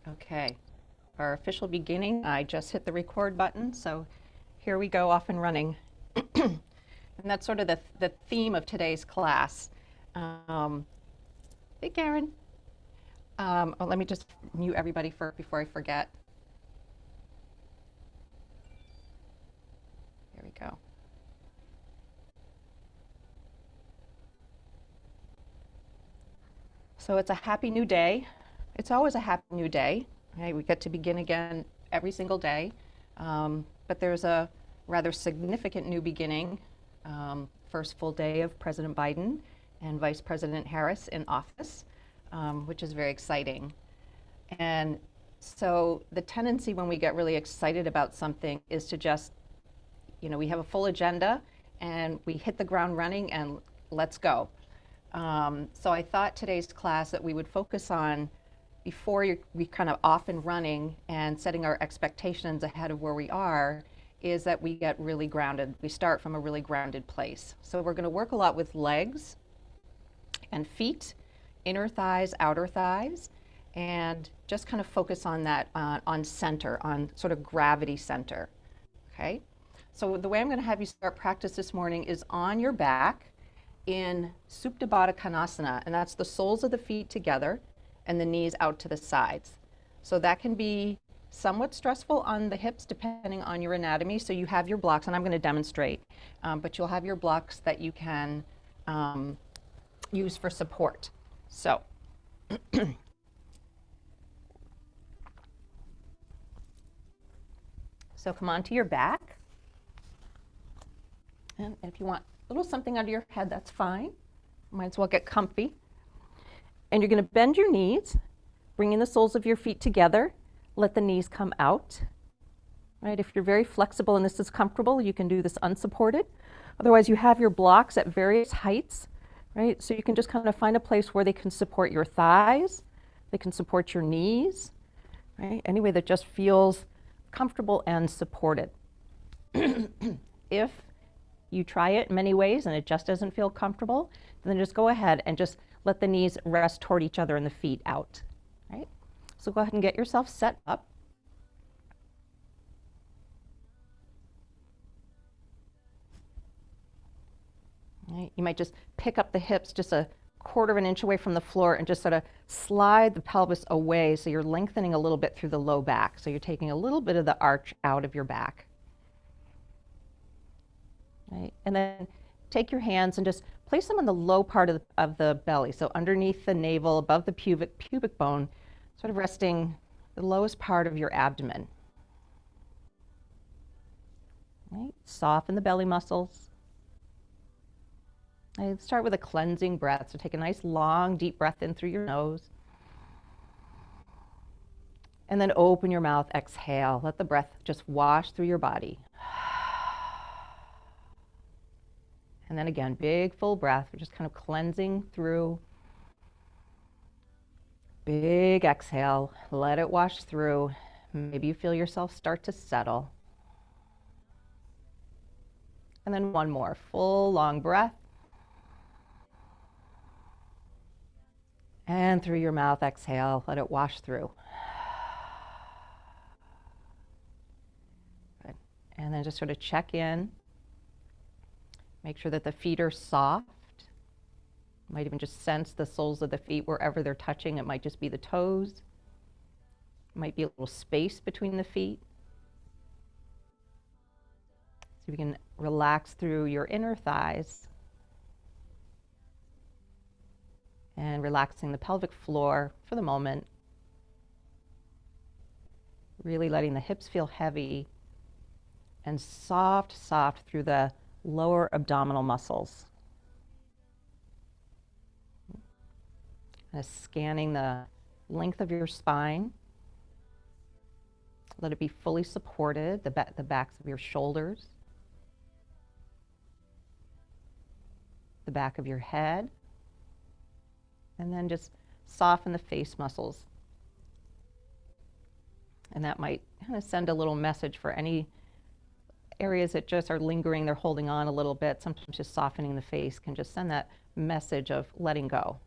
Okay, our official beginning. I just hit the record button, so here we go, off and running. And that's sort of the theme of today's class. Um, hey, Karen. Let me just mute everybody before I forget. There we go. So it's a happy new day. It's always a happy new day. Right? We get to begin again every single day. But there's a rather significant new beginning. First full day of President Biden and Vice President Harris in office, which is very exciting. And so the tendency when we get really excited about something is to just, we have a full agenda and we hit the ground running and let's go. So I thought today's class that we would focus on before we kind of off and running and setting our expectations ahead of where we are is that we get really grounded. We start from a really grounded place. So we're going to work a lot with legs and feet, inner thighs, outer thighs, and just kind of focus on that, on center, on sort of gravity center. Okay? So the way I'm going to have you start practice this morning is on your back in Supta Baddha Konasana, and that's the soles of the feet together and the knees out to the sides. So that can be somewhat stressful on the hips depending on your anatomy. So you have your blocks, and I'm going to demonstrate, but you'll have your blocks that you can use for support. So so come onto your back, and if you want a little something under your head, that's fine. Might as well get comfy. And you're going to bend your knees, bringing the soles of your feet together. Let the knees come out. Right? If you're very flexible and this is comfortable, you can do this unsupported. Otherwise, you have your blocks at various heights, right? So you can just kind of find a place where they can support your thighs, they can support your knees, right? Any way that just feels comfortable and supported. If you try it many ways and it just doesn't feel comfortable, then just go ahead and just let the knees rest toward each other and the feet out, right? So go ahead and get yourself set up. Right? You might just pick up the hips just a quarter of an inch away from the floor and just sort of slide the pelvis away so you're lengthening a little bit through the low back. So you're taking a little bit of the arch out of your back. Right? And then take your hands and just place them on the low part of the belly, so underneath the navel, above the pubic bone, sort of resting the lowest part of your abdomen. Right? Soften the belly muscles. And start with a cleansing breath, so take a nice long deep breath in through your nose. And then open your mouth, exhale. Let the breath just wash through your body. And then again, big full breath. We're just kind of cleansing through. Big exhale. Let it wash through. Maybe you feel yourself start to settle. And then one more full long breath. And through your mouth, exhale. Let it wash through. Good. And then just sort of check in. Make sure that the feet are soft. You might even just sense the soles of the feet wherever they're touching. It might just be the toes. It might be a little space between the feet. So you can relax through your inner thighs and relaxing the pelvic floor for the moment. Really letting the hips feel heavy and soft through the lower abdominal muscles. Scanning the length of your spine. Let it be fully supported, the backs of your shoulders, the back of your head, and then just soften the face muscles. And that might kind of send a little message for any areas that just are lingering, they're holding on a little bit. Sometimes just softening the face can just send that message of letting go.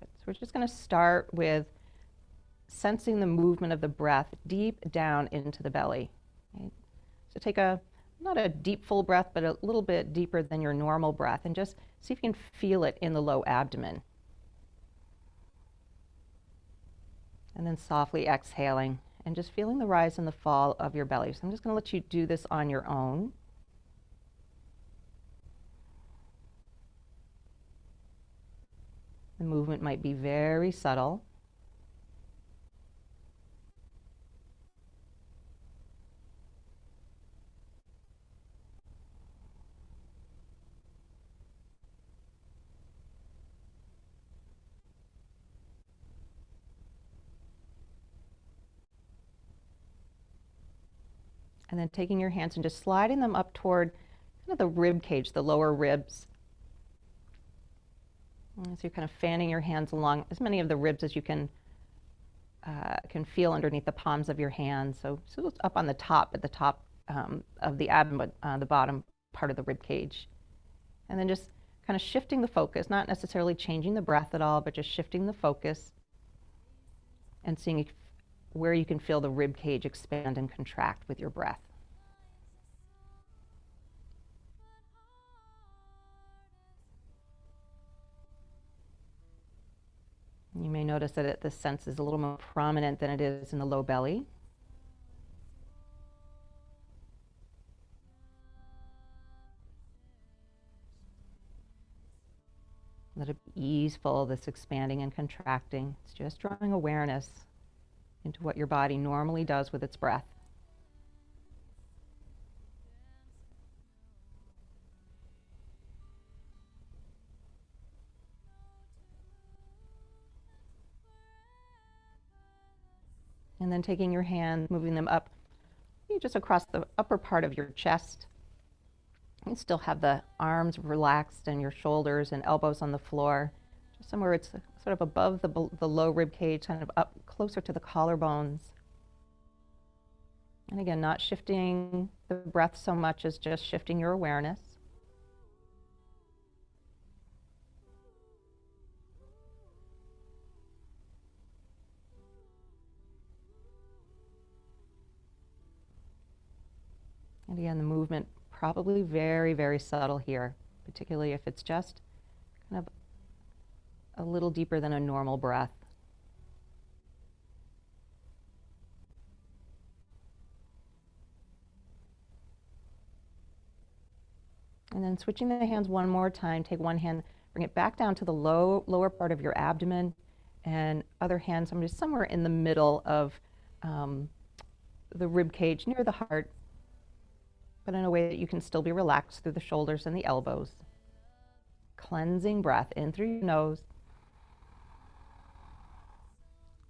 So we're just going to start with sensing the movement of the breath deep down into the belly. Right? So take not a deep full breath, but a little bit deeper than your normal breath, and just see if you can feel it in the low abdomen. And then softly exhaling and just feeling the rise and the fall of your belly. So I'm just going to let you do this on your own. The movement might be very subtle. And then taking your hands and just sliding them up toward kind of the rib cage, the lower ribs. And so you're kind of fanning your hands along as many of the ribs as you can feel underneath the palms of your hands. So it's up on the top, at the top of the abdomen, the bottom part of the rib cage. And then just kind of shifting the focus, not necessarily changing the breath at all, but just shifting the focus and seeing where you can feel the rib cage expand and contract with your breath. You may notice that the sense is a little more prominent than it is in the low belly. Let it be easeful, this expanding and contracting. It's just drawing awareness into what your body normally does with its breath. And then taking your hand, moving them up, just across the upper part of your chest. You still have the arms relaxed and your shoulders and elbows on the floor, just somewhere it's sort of above the low rib cage, kind of up closer to the collarbones. And again, not shifting the breath so much as just shifting your awareness. And again, the movement probably very, very subtle here, particularly if it's just kind of a little deeper than a normal breath. And then switching the hands one more time, take one hand, bring it back down to the lower part of your abdomen, and other hand somewhere in the middle of the rib cage near the heart, but in a way that you can still be relaxed through the shoulders and the elbows. Cleansing breath in through your nose,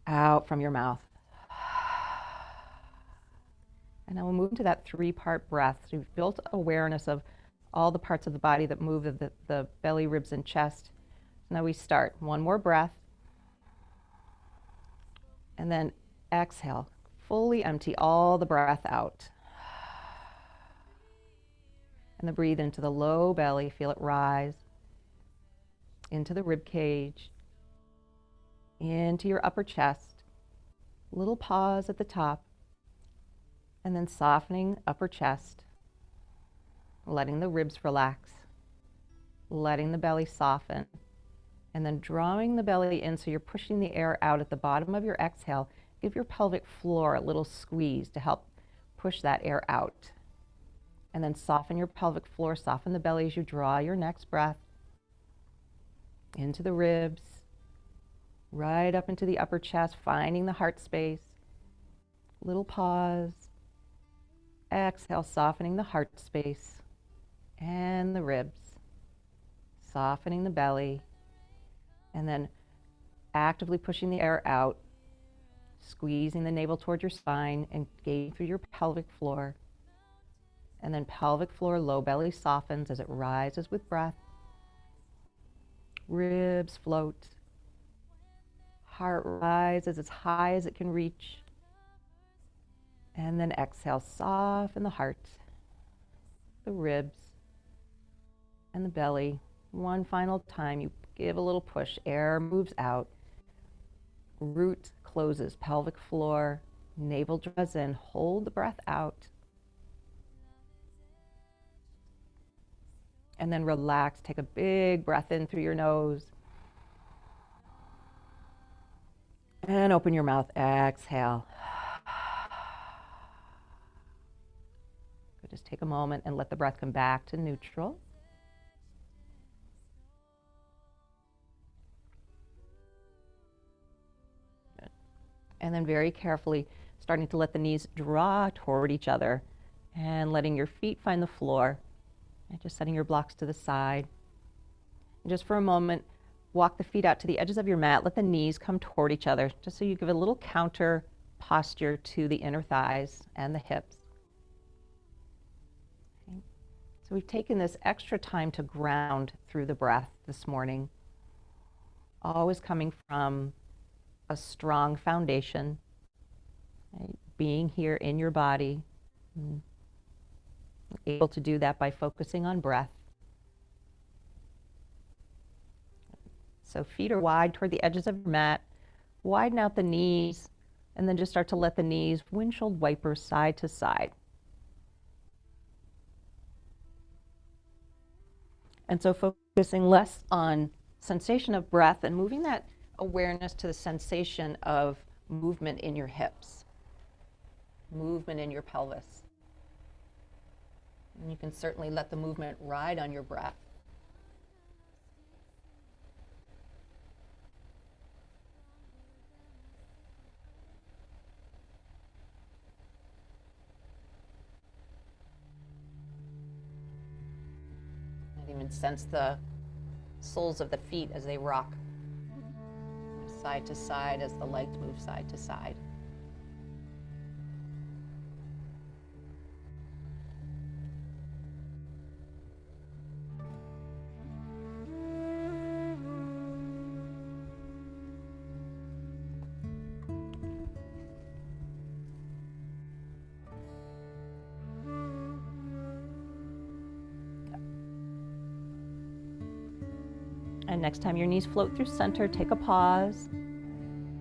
out from your mouth. And now we'll move into that three-part breath. So you've built awareness of all the parts of the body that move, the belly, ribs, and chest. So now we start. One more breath. And then exhale. Fully empty all the breath out. And then breathe into the low belly. Feel it rise. Into the rib cage. Into your upper chest. Little pause at the top. And then softening upper chest. Letting the ribs relax. Letting the belly soften. And then drawing the belly in so you're pushing the air out at the bottom of your exhale. Give your pelvic floor a little squeeze to help push that air out. And then soften your pelvic floor, soften the belly as you draw your next breath into the ribs, right up into the upper chest, finding the heart space. Little pause. Exhale, softening the heart space and the ribs, softening the belly, and then actively pushing the air out, squeezing the navel toward your spine and gaze through your pelvic floor. And then pelvic floor, low belly softens as it rises with breath. Ribs float. Heart rises as high as it can reach. And then exhale, soften the heart, the ribs, and the belly. One final time, you give a little push. Air moves out. Root closes, pelvic floor, navel draws in, hold the breath out. And then relax, take a big breath in through your nose. And open your mouth, exhale. Just take a moment and let the breath come back to neutral. Good. And then very carefully starting to let the knees draw toward each other and letting your feet find the floor and just setting your blocks to the side. And just for a moment, walk the feet out to the edges of your mat. Let the knees come toward each other just so you give a little counter posture to the inner thighs and the hips. So we've taken this extra time to ground through the breath this morning, always coming from a strong foundation, right? Being here in your body, able to do that by focusing on breath. So feet are wide toward the edges of your mat, widen out the knees, and then just start to let the knees windshield wiper side to side. And so focusing less on sensation of breath and moving that awareness to the sensation of movement in your hips, movement in your pelvis. And you can certainly let the movement ride on your breath. Even sense the soles of the feet as they rock side to side as the legs move side to side. And next time your knees float through center, take a pause.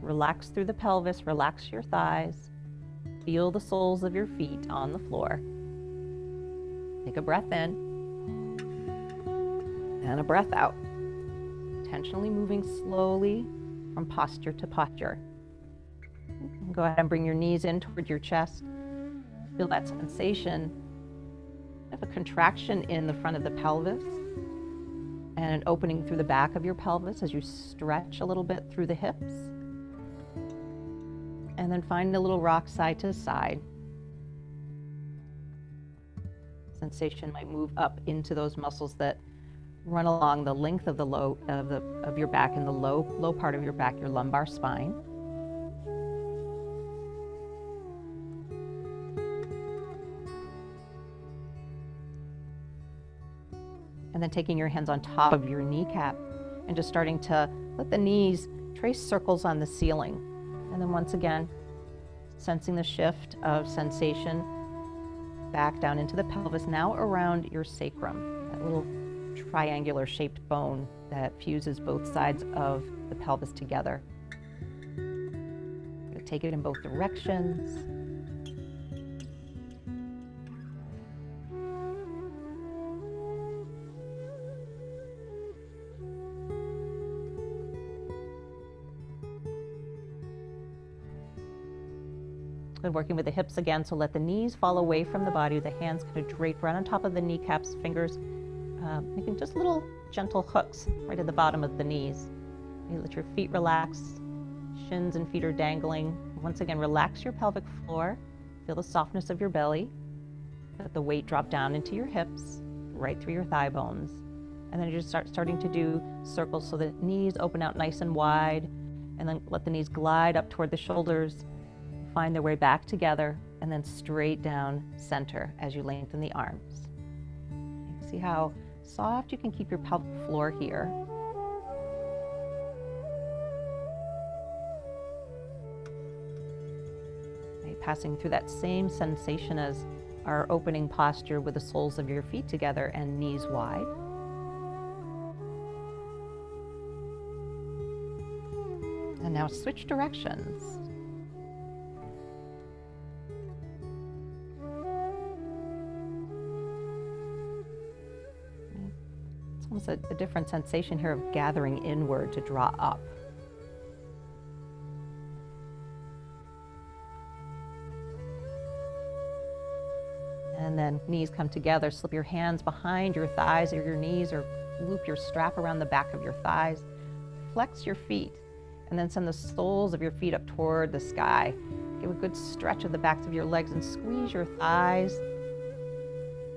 Relax through the pelvis, relax your thighs. Feel the soles of your feet on the floor. Take a breath in and a breath out. Intentionally moving slowly from posture to posture. Go ahead and bring your knees in toward your chest. Feel that sensation of a contraction in the front of the pelvis and an opening through the back of your pelvis as you stretch a little bit through the hips. And then find a little rock side to side. Sensation might move up into those muscles that run along the length of the of your back and the low part of your back, your lumbar spine. And then taking your hands on top of your kneecap and just starting to let the knees trace circles on the ceiling. And then once again, sensing the shift of sensation back down into the pelvis, now around your sacrum, that little triangular shaped bone that fuses both sides of the pelvis together. Take it in both directions. Good, working with the hips again, so let the knees fall away from the body, the hands kind of drape right on top of the kneecaps, fingers making just little gentle hooks right at the bottom of the knees. You let your feet relax, shins and feet are dangling. Once again, relax your pelvic floor, feel the softness of your belly, let the weight drop down into your hips, right through your thigh bones. And then you just starting to do circles so the knees open out nice and wide, and then let the knees glide up toward the shoulders, find their way back together, and then straight down center as you lengthen the arms. See how soft you can keep your pelvic floor here. Okay, passing through that same sensation as our opening posture with the soles of your feet together and knees wide. And now Now switch directions. It's almost a different sensation here of gathering inward to draw up. And then knees come together. Slip your hands behind your thighs or your knees, or loop your strap around the back of your thighs. Flex your feet, and then send the soles of your feet up toward the sky. Give a good stretch of the backs of your legs and squeeze your thighs.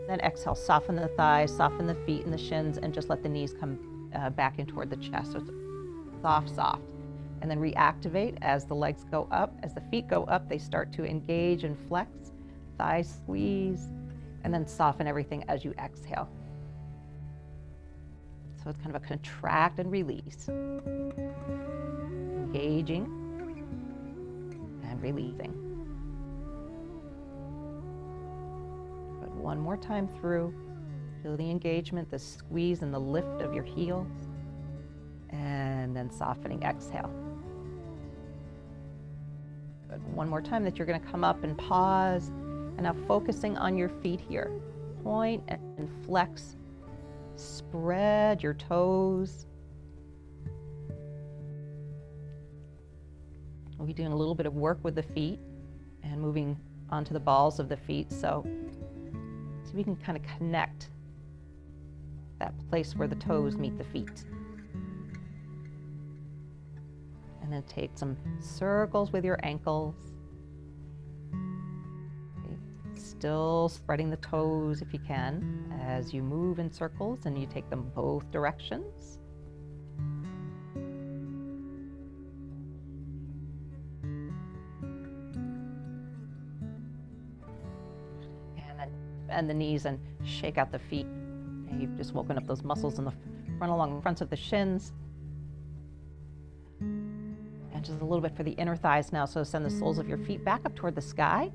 Then exhale, soften the thighs, soften the feet and the shins, and just let the knees come back in toward the chest. So it's soft, soft. And then reactivate as the legs go up. As the feet go up, they start to engage and flex. Thighs squeeze, and then soften everything as you exhale. So it's kind of a contract and release. Engaging and releasing. But one more time through. Feel the engagement, the squeeze and the lift of your heels. And then softening, exhale. Good. One more time that you're going to come up and pause. And now focusing on your feet here. Point and flex. Spread your toes. We'll be doing a little bit of work with the feet and moving onto the balls of the feet. So we can kind of connect that place where the toes meet the feet. And then take some circles with your ankles. Still spreading the toes if you can as you move in circles, and you take them both directions. And then bend the knees and shake out the feet. And you've just woken up those muscles in the front, along the fronts of the shins. And just a little bit for the inner thighs now. So send the soles of your feet back up toward the sky.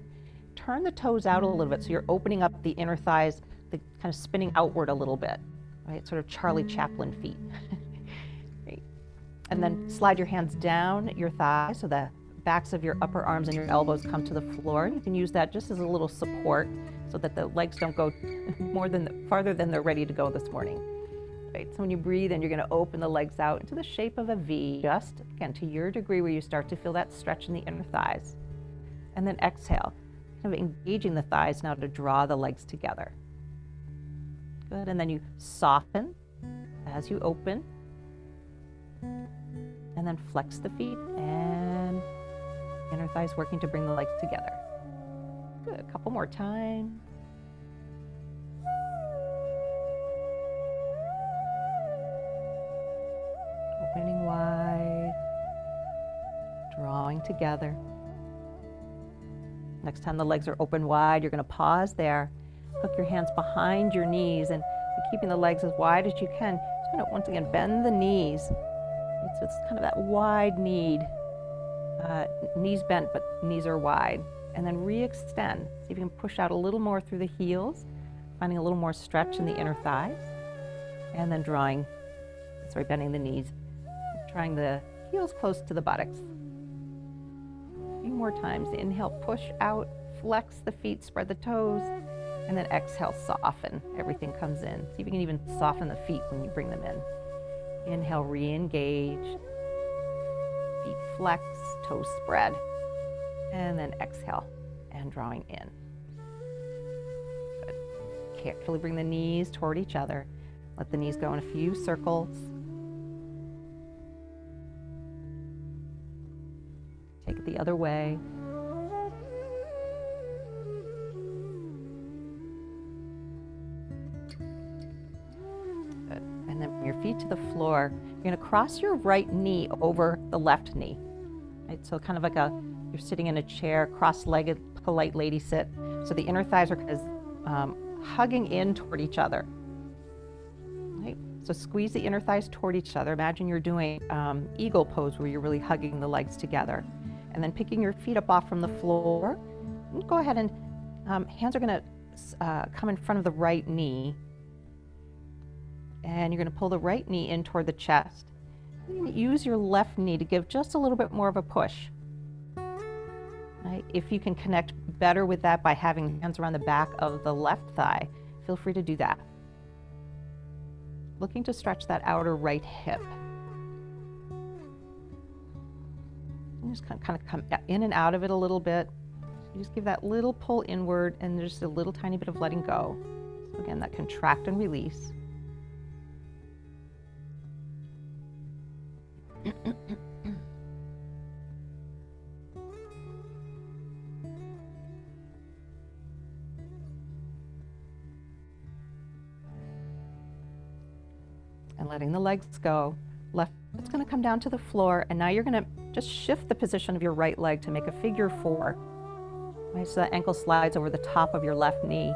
Turn the toes out a little bit, so you're opening up the inner thighs, the kind of spinning outward a little bit, right? Sort of Charlie Chaplin feet. Right. And then slide your hands down your thighs so the backs of your upper arms and your elbows come to the floor. You can use that just as a little support so that the legs don't go farther than they're ready to go this morning. Right. So when you breathe in, you're going to open the legs out into the shape of a V, just again to your degree where you start to feel that stretch in the inner thighs. And then exhale. Kind of engaging the thighs now to draw the legs together. Good, and then you soften as you open. And then flex the feet and inner thighs working to bring the legs together. Good, a couple more times. Opening wide, drawing together. Next time the legs are open wide, you're going to pause there. Hook your hands behind your knees and keeping the legs as wide as you can. Just going to once again bend the knees. So it's kind of that wide knee. Knees bent, but knees are wide. And then re-extend. See if you can push out a little more through the heels, finding a little more stretch in the inner thighs. And then bending the knees. Drawing the heels close to the buttocks. A few more times. Inhale, push out, flex the feet, spread the toes, and then exhale, soften. Everything comes in. See if you can even soften the feet when you bring them in. Inhale, re-engage. Feet flex, toes spread. And then exhale and drawing in. Good. Carefully bring the knees toward each other. Let the knees go in a few circles. Take it the other way. Good. And then bring your feet to the floor. You're going to cross your right knee over the left knee. Right? So kind of like you're sitting in a chair, cross-legged, polite lady sit. So the inner thighs are kind of hugging in toward each other. Right? So squeeze the inner thighs toward each other. Imagine you're doing eagle pose where you're really hugging the legs together. And then picking your feet up off from the floor. Go ahead and hands are going to come in front of the right knee. And you're going to pull the right knee in toward the chest. Use your left knee to give just a little bit more of a push. Right? If you can connect better with that by having hands around the back of the left thigh, feel free to do that. Looking to stretch that outer right hip. And just kind of come in and out of it a little bit. You just give that little pull inward and just a little tiny bit of letting go. So again, that contract and release. And letting the legs go. Left foot's going to come down to the floor, and now you're going to just shift the position of your right leg to make a figure 4. Right, so that ankle slides over the top of your left knee.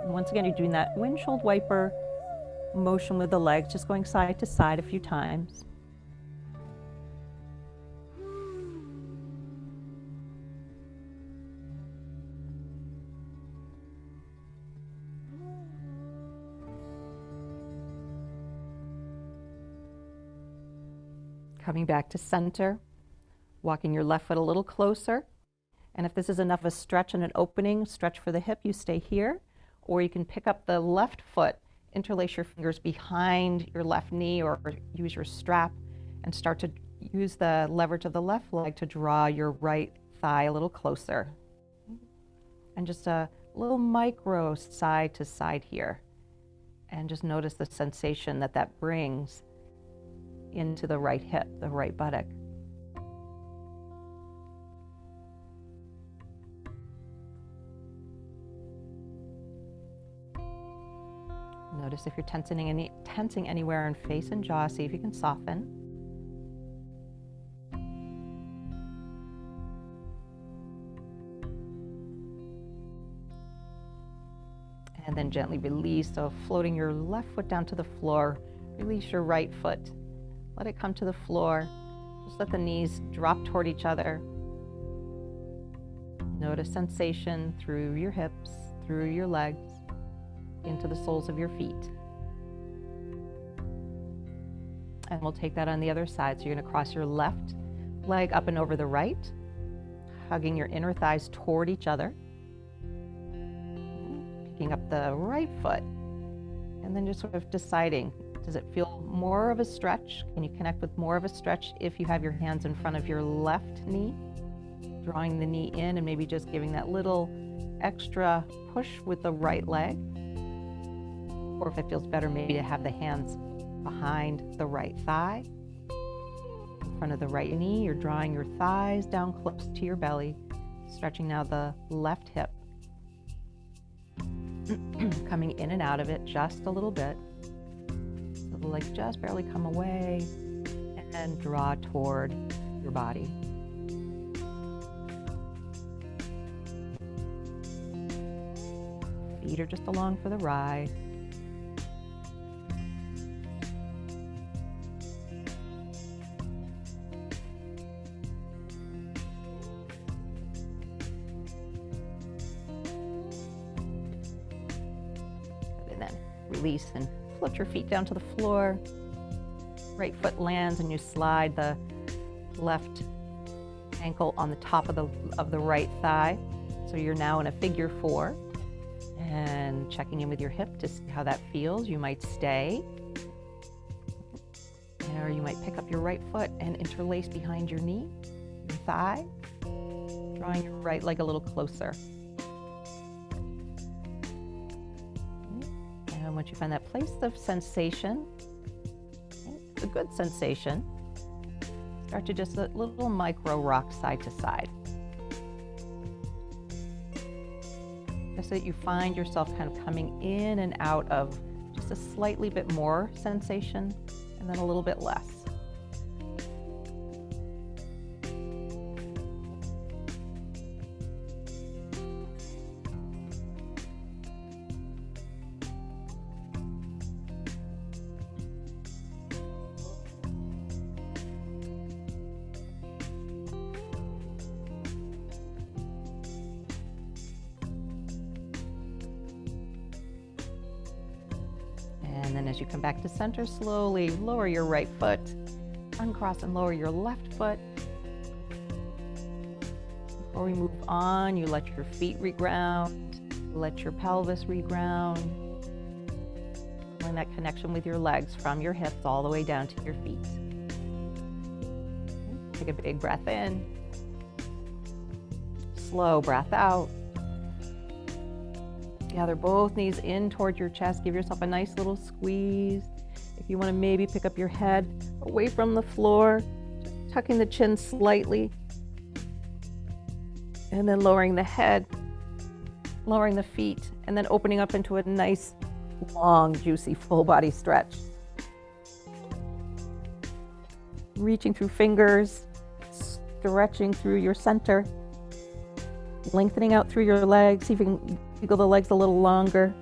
And once again, you're doing that windshield wiper motion with the legs, just going side to side a few times. Coming back to center, walking your left foot a little closer. And if this is enough of a stretch and an opening, stretch for the hip, you stay here. Or you can pick up the left foot, interlace your fingers behind your left knee, or use your strap and start to use the leverage of the left leg to draw your right thigh a little closer. And just a little micro side to side here. And just notice the sensation that that brings into the right hip, the right buttock. Notice if you're tensing anywhere in face and jaw, see if you can soften. And then gently release, so floating your left foot down to the floor, release your right foot. Let it come to the floor. Just let the knees drop toward each other. Notice sensation through your hips, through your legs, into the soles of your feet. And we'll take that on the other side. So you're going to cross your left leg up and over the right, hugging your inner thighs toward each other. Picking up the right foot, and then just sort of deciding, does it feel more of a stretch? Can you connect with more of a stretch if you have your hands in front of your left knee? Drawing the knee in and maybe just giving that little extra push with the right leg. Or if it feels better, maybe to have the hands behind the right thigh. In front of the right knee, you're drawing your thighs down close to your belly, stretching now the left hip. Coming in and out of it just a little bit. So the legs just barely come away and draw toward your body. Feet are just along for the ride. Release and float your feet down to the floor. Right foot lands and you slide the left ankle on the top of the right thigh. So you're now in a figure 4 and checking in with your hip to see how that feels. You might stay, or you might pick up your right foot and interlace behind your knee, your thigh, drawing your right leg a little closer. And once you find that place of sensation, a good sensation, start to just a little micro rock side to side. Just so that you find yourself kind of coming in and out of just a slightly bit more sensation and then a little bit less. And then as you come back to center, slowly lower your right foot, uncross and lower your left foot. Before we move on, you let your feet reground, let your pelvis reground. Feeling that connection with your legs from your hips all the way down to your feet. Take a big breath in. Slow breath out. Gather both knees in toward your chest. Give yourself a nice little squeeze. If you want to maybe pick up your head away from the floor, tucking the chin slightly. And then lowering the head, lowering the feet, and then opening up into a nice, long, juicy, full body stretch. Reaching through fingers, stretching through your center, lengthening out through your legs. See if you can wiggle the legs a little longer.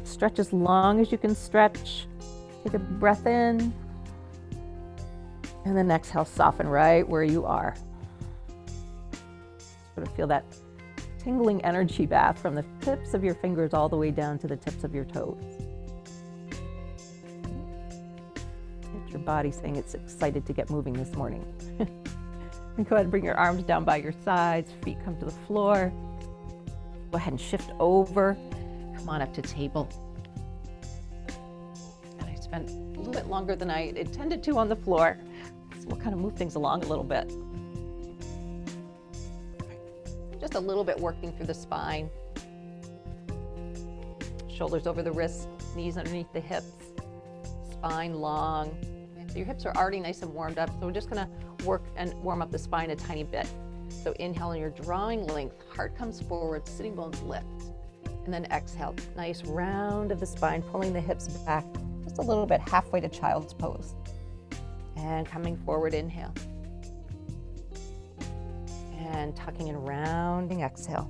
Stretch as long as you can stretch. Take a breath in. And then exhale, soften right where you are. Sort of feel that tingling energy bath from the tips of your fingers all the way down to the tips of your toes. Get your body saying it's excited to get moving this morning. And go ahead and bring your arms down by your sides, feet come to the floor. Go ahead and shift over. Come on up to table. And I spent a little bit longer than I intended to on the floor. So we'll kind of move things along a little bit. Just a little bit working through the spine. Shoulders over the wrists, knees underneath the hips, spine long. So your hips are already nice and warmed up, so we're just gonna work and warm up the spine a tiny bit. So inhale, and you're drawing length, heart comes forward, sitting bones lift. And then exhale, nice round of the spine, pulling the hips back just a little bit, halfway to child's pose. And coming forward, inhale. And tucking and rounding, exhale.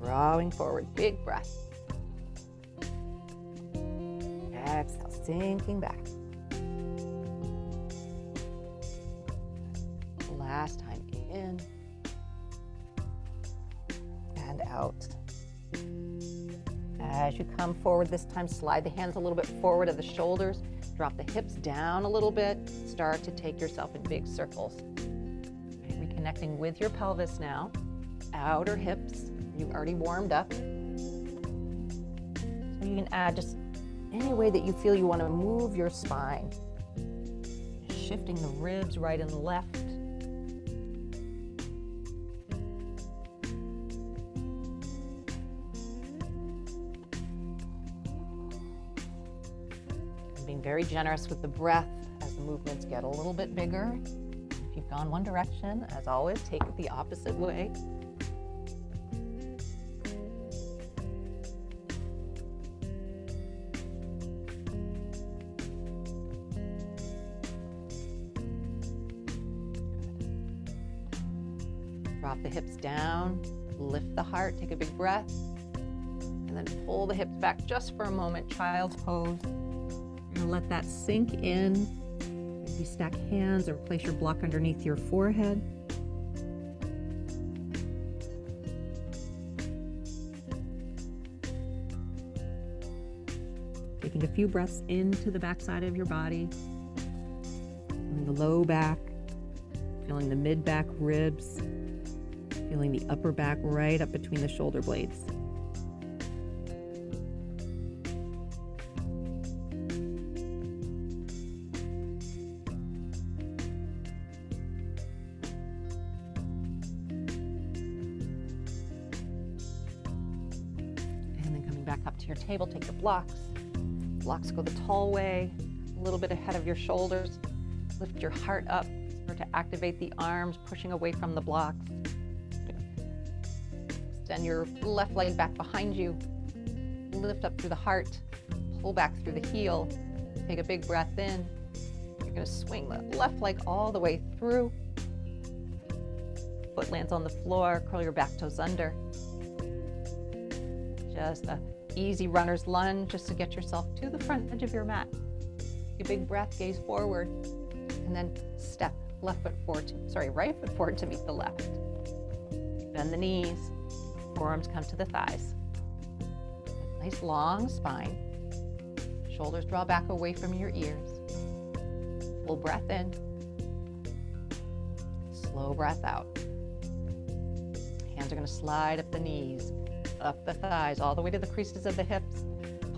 Drawing forward, big breath. Exhale, sinking back. Last time, in and out. As you come forward this time, slide the hands a little bit forward of the shoulders. Drop the hips down a little bit. Start to take yourself in big circles. Okay, reconnecting with your pelvis now. Outer hips, you've already warmed up. So you can add just any way that you feel you want to move your spine. Shifting the ribs right and left. Being very generous with the breath as the movements get a little bit bigger. If you've gone one direction, as always, take it the opposite way. Drop the hips down, lift the heart, take a big breath, and then pull the hips back just for a moment, child's pose. And let that sink in. Maybe stack hands or place your block underneath your forehead. Taking a few breaths into the backside of your body. Feeling the low back, feeling the mid-back ribs, feeling the upper back right up between the shoulder blades. Back up to your table, take your blocks. Blocks go the tall way, a little bit ahead of your shoulders. Lift your heart up, start to activate the arms, pushing away from the blocks. Extend your left leg back behind you. Lift up through the heart, pull back through the heel. Take a big breath in. You're gonna swing the left leg all the way through. Foot lands on the floor, curl your back toes under. Just a easy runner's lunge just to get yourself to the front edge of your mat. Take a big breath, gaze forward, and then step right foot forward to meet the left. Bend the knees, forearms come to the thighs. Nice long spine. Shoulders draw back away from your ears. Full breath in. Slow breath out. Hands are going to slide up the knees, up the thighs, all the way to the creases of the hips.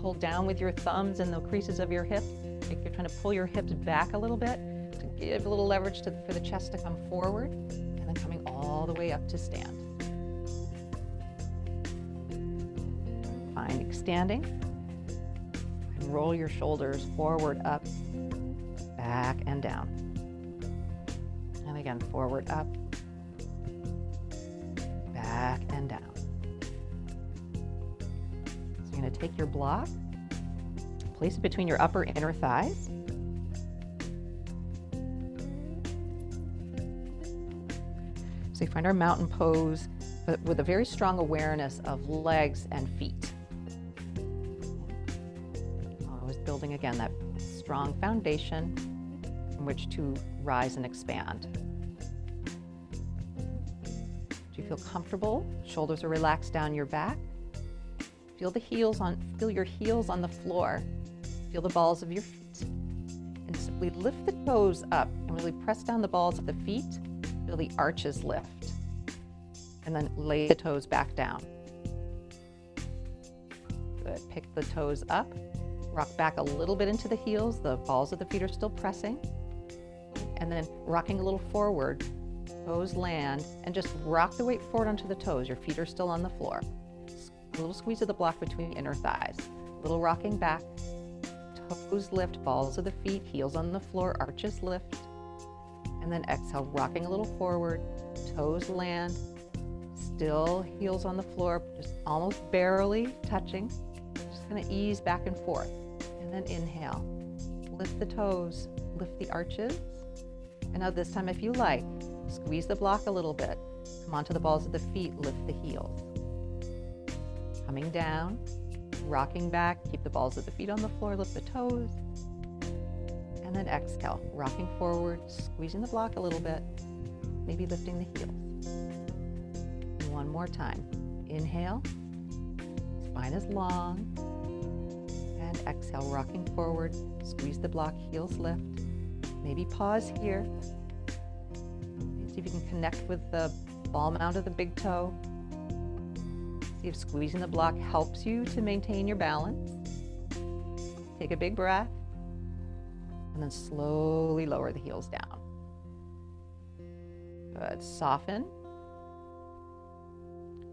Pull down with your thumbs in the creases of your hips. Like you're trying to pull your hips back a little bit to give a little leverage for the chest to come forward, and then coming all the way up to stand. Fine, standing. And roll your shoulders forward, up, back, and down. And again, forward, up, back, and down. So you're going to take your block, place it between your upper inner thighs. So you find our mountain pose, but with a very strong awareness of legs and feet. Always building again that strong foundation from which to rise and expand. Do you feel comfortable? Shoulders are relaxed down your back. Feel your heels on the floor. Feel the balls of your feet. And simply lift the toes up and really press down the balls of the feet. Feel the arches lift. And then lay the toes back down. Good. Pick the toes up. Rock back a little bit into the heels. The balls of the feet are still pressing. And then rocking a little forward. Toes land, and just rock the weight forward onto the toes. Your feet are still on the floor. A little squeeze of the block between inner thighs. A little rocking back. Toes lift, balls of the feet, heels on the floor, arches lift. And then exhale, rocking a little forward. Toes land. Still heels on the floor, just almost barely touching. Just going to ease back and forth. And then inhale. Lift the toes, lift the arches. And now this time, if you like, squeeze the block a little bit. Come onto the balls of the feet, lift the heels. Coming down, rocking back, keep the balls of the feet on the floor, lift the toes. And then exhale, rocking forward, squeezing the block a little bit, maybe lifting the heels. One more time. Inhale, spine is long. And exhale, rocking forward, squeeze the block, heels lift. Maybe pause here. See if you can connect with the ball mount of the big toe. See if squeezing the block helps you to maintain your balance. Take a big breath, and then slowly lower the heels down. Good. Soften.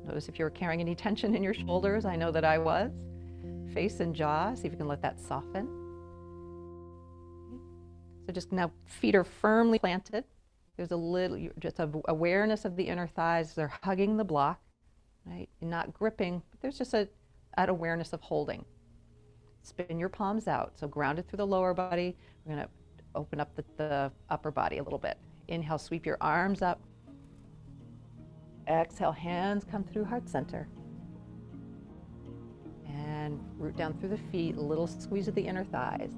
Notice if you're carrying any tension in your shoulders. I know that I was. Face and jaw. See if you can let that soften. So just now, feet are firmly planted. There's a little, just awareness of the inner thighs. They're hugging the block, right? You're not gripping, but there's just an awareness of holding. Spin your palms out. So grounded through the lower body. We're going to open up the upper body a little bit. Inhale, sweep your arms up. Exhale, hands come through heart center. And root down through the feet, a little squeeze of the inner thighs.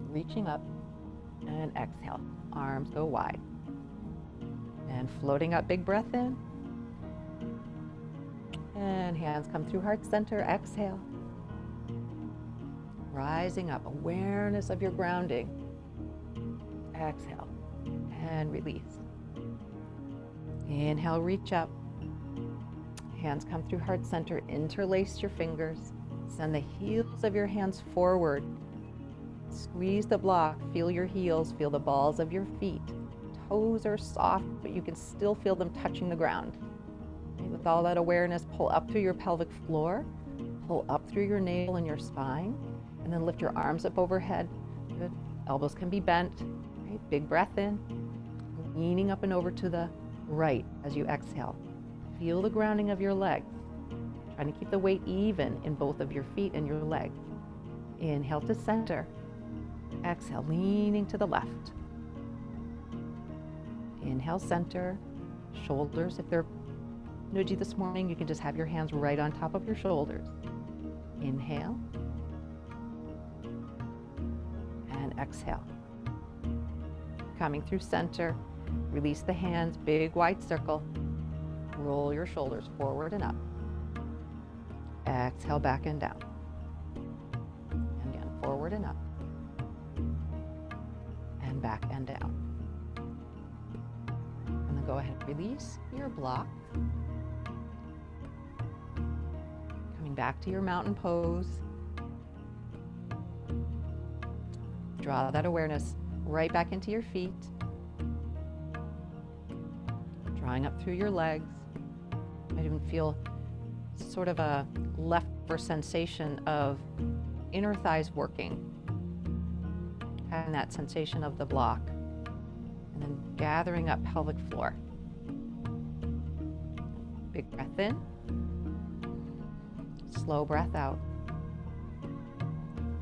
Reaching up, and exhale. Arms go wide. And floating up, big breath in. And hands come through heart center, exhale. Rising up, awareness of your grounding. Exhale, and release. Inhale, reach up. Hands come through heart center, interlace your fingers. Send the heels of your hands forward. Squeeze the block, feel your heels, feel the balls of your feet. Toes are soft, but you can still feel them touching the ground. Okay, with all that awareness, pull up through your pelvic floor, pull up through your navel and your spine, and then lift your arms up overhead. Good. Elbows can be bent. Right? Big breath in, leaning up and over to the right as you exhale. Feel the grounding of your legs. Trying to keep the weight even in both of your feet and your legs. Inhale to center. Exhale, leaning to the left. Inhale, center. Shoulders, if they're nudgy this morning, you can just have your hands right on top of your shoulders. Inhale. And exhale. Coming through center. Release the hands, big wide circle. Roll your shoulders forward and up. Exhale, back and down. forward and up, and back and down. And then go ahead and release your block. Coming back to your mountain pose. Draw that awareness right back into your feet. Drawing up through your legs. You might even feel sort of a leftover sensation of inner thighs working. Having that sensation of the block. And then gathering up pelvic floor. Big breath in. Slow breath out.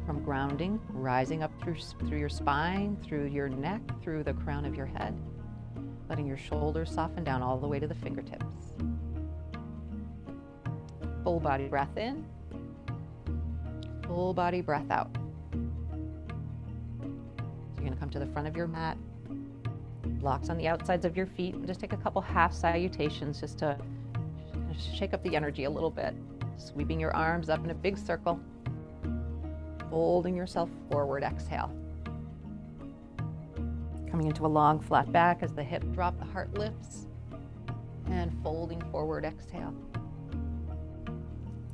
From grounding, rising up through your spine, through your neck, through the crown of your head. Letting your shoulders soften down all the way to the fingertips. Full body breath in. Full body breath out. So you're going to come to the front of your mat. Blocks on the outsides of your feet. And just take a couple half salutations just to shake up the energy a little bit. Sweeping your arms up in a big circle. Folding yourself forward, exhale. Coming into a long flat back as the hip drop, the heart lifts. And folding forward, exhale.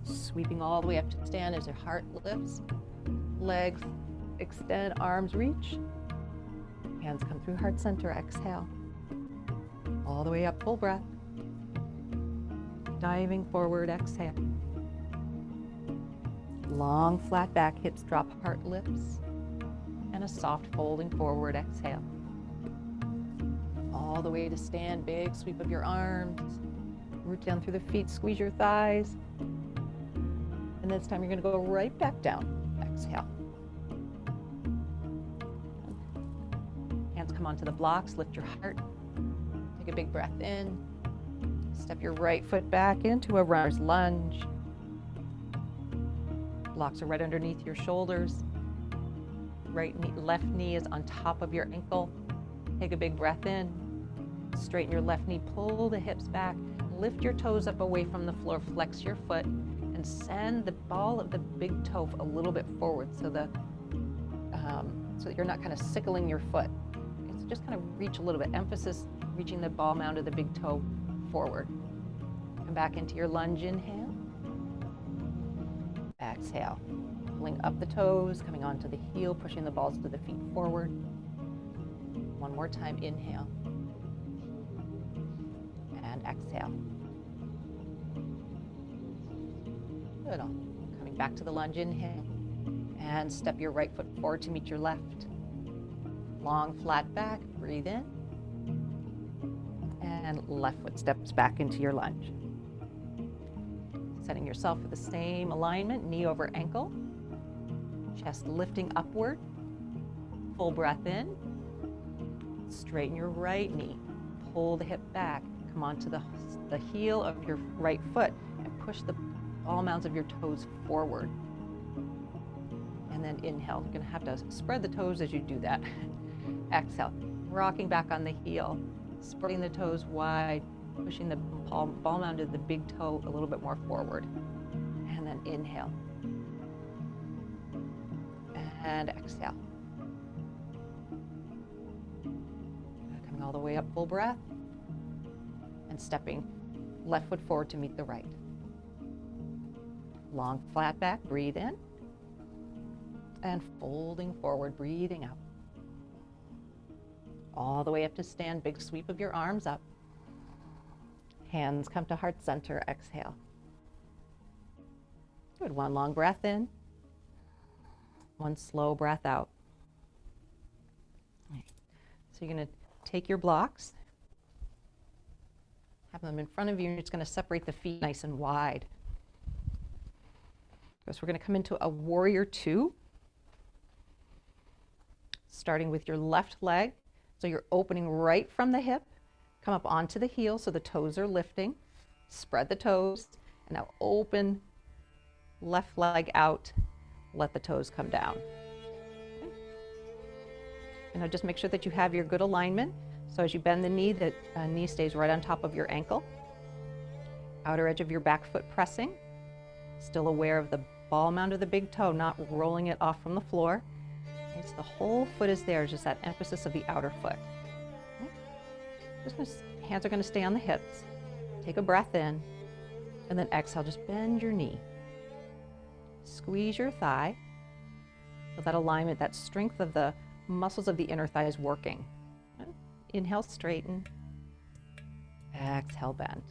Sweeping all the way up to stand as your heart lifts. Legs extend, arms reach. Hands come through heart center, exhale. All the way up, full breath. Diving forward, exhale. Long flat back, hips drop, heart lifts. And a soft folding forward, exhale. All the way to stand, big sweep of your arms. Root down through the feet, squeeze your thighs. And this time you're going to go right back down. Exhale. Hands come onto the blocks, lift your heart. Take a big breath in. Step your right foot back into a runner's lunge. Blocks are right underneath your shoulders. Left knee is on top of your ankle. Take a big breath in. Straighten your left knee, pull the hips back. Lift your toes up away from the floor, flex your foot, and send the ball of the big toe a little bit forward so that you're not kind of sickling your foot. It's just kind of reach a little bit. Emphasis reaching the ball mound of the big toe forward. Come back into your lunge, inhale. Exhale. Pulling up the toes, coming onto the heel, pushing the balls to the feet forward. One more time, inhale. And exhale. Good. Coming back to the lunge, inhale. And step your right foot forward to meet your left. Long, flat back, breathe in. And left foot steps back into your lunge. Setting yourself for the same alignment, knee over ankle. Chest lifting upward. Full breath in. Straighten your right knee. Pull the hip back. Come onto the heel of your right foot and push the ball mounds of your toes forward. And then inhale. You're going to have to spread the toes as you do that. Exhale. Rocking back on the heel. Spreading the toes wide. Pushing the ball mound of the big toe a little bit more forward. And then inhale. And exhale. Coming all the way up, full breath. And stepping left foot forward to meet the right. Long flat back, breathe in. And folding forward, breathing out. All the way up to stand, big sweep of your arms up. Hands come to heart center, exhale. Good, one long breath in. One slow breath out. So you're going to take your blocks, have them in front of you, and you're just going to separate the feet nice and wide. So we're going to come into a warrior two, starting with your left leg. So you're opening right from the hip, come up onto the heel so the toes are lifting, spread the toes, and now open left leg out, let the toes come down. Okay. And now just make sure that you have your good alignment. So as you bend the knee, the knee stays right on top of your ankle. Outer edge of your back foot pressing. Still aware of the ball mound of the big toe, not rolling it off from the floor. Okay, so the whole foot is there, just that emphasis of the outer foot. Okay. Hands are going to stay on the hips. Take a breath in, and then exhale, just bend your knee. Squeeze your thigh. Feel that alignment, that strength of the muscles of the inner thigh is working. Inhale, straighten. Exhale, bend.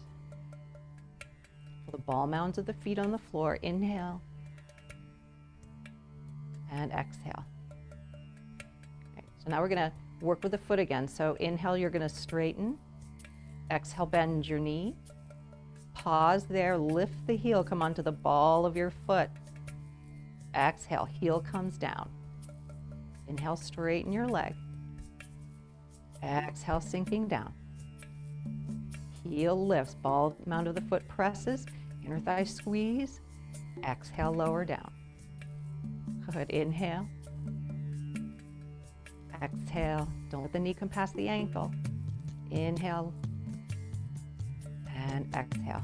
Feel the ball mounds of the feet on the floor. Inhale and exhale. Okay, so now we're going to work with the foot again. So inhale, you're going to straighten. Exhale, bend your knee. Pause there, lift the heel, come onto the ball of your foot. Exhale, heel comes down. Inhale, straighten your leg. Exhale, sinking down. Heel lifts, ball mound of the foot presses, inner thigh squeeze. Exhale, lower down. Good, inhale. Exhale, don't let the knee come past the ankle. Inhale and exhale.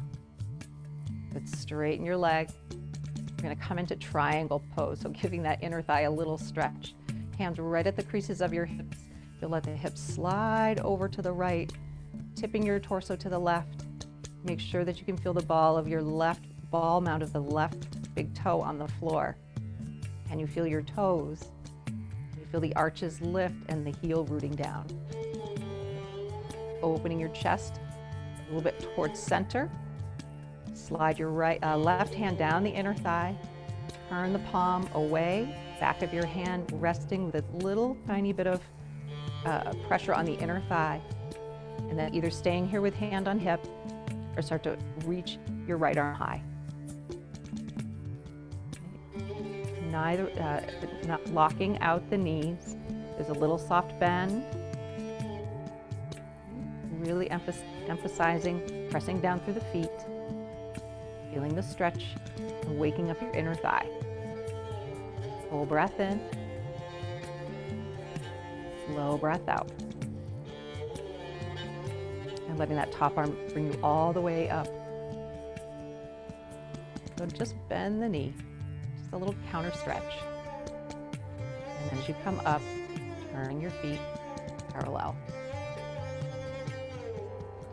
Good, straighten your leg. You're gonna come into triangle pose, so giving that inner thigh a little stretch. Hands right at the creases of your hips. You'll let the hips slide over to the right, tipping your torso to the left. Make sure that you can feel the ball of your left ball mound of the left big toe on the floor. Can you feel your toes? Can you feel the arches lift and the heel rooting down? Opening your chest a little bit towards center. Slide your left hand down the inner thigh. Turn the palm away. Back of your hand resting with a little tiny bit of pressure on the inner thigh. And then either staying here with hand on hip or start to reach your right arm high. Not locking out the knees. There's a little soft bend. Really emphasizing pressing down through the feet. Feeling the stretch and waking up your inner thigh. Full breath in. Slow breath out. And letting that top arm bring you all the way up. So just bend the knee. Just a little counter stretch. And then as you come up, turn your feet parallel.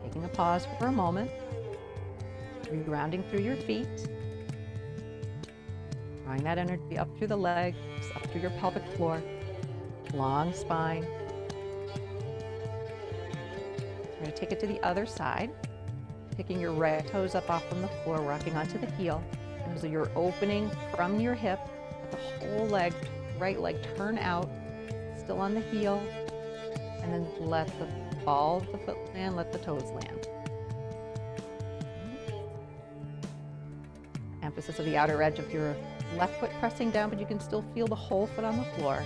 Taking a pause for a moment. Regrounding through your feet. Drawing that energy up through the legs, up through your pelvic floor. Long spine. We're going to take it to the other side. Picking your right toes up off from the floor, rocking onto the heel. And so you're opening from your hip, the whole leg, right leg turn out, still on the heel. And then let the ball of the foot land, let the toes land. Emphasis of the outer edge of your left foot pressing down, but you can still feel the whole foot on the floor,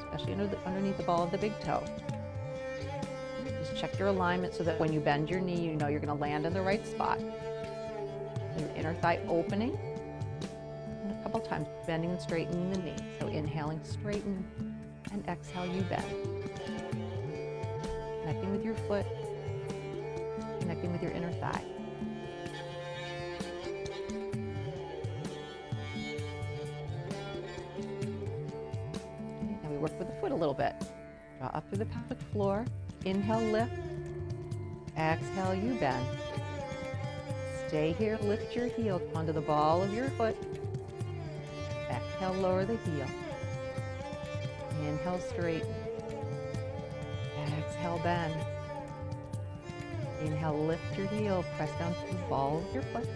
especially underneath the ball of the big toe. Just check your alignment so that when you bend your knee, you know you're going to land in the right spot. Your inner thigh opening, and a couple times bending and straightening the knee. So inhaling, straighten, and exhale, you bend. Connecting with your foot, connecting with your inner thigh. Work with the foot a little bit. Draw up through the pelvic floor. Inhale, lift. Exhale, you bend. Stay here, lift your heel onto the ball of your foot. Exhale, lower the heel. Inhale, straighten. Exhale, bend. Inhale, lift your heel, press down to the ball of your foot.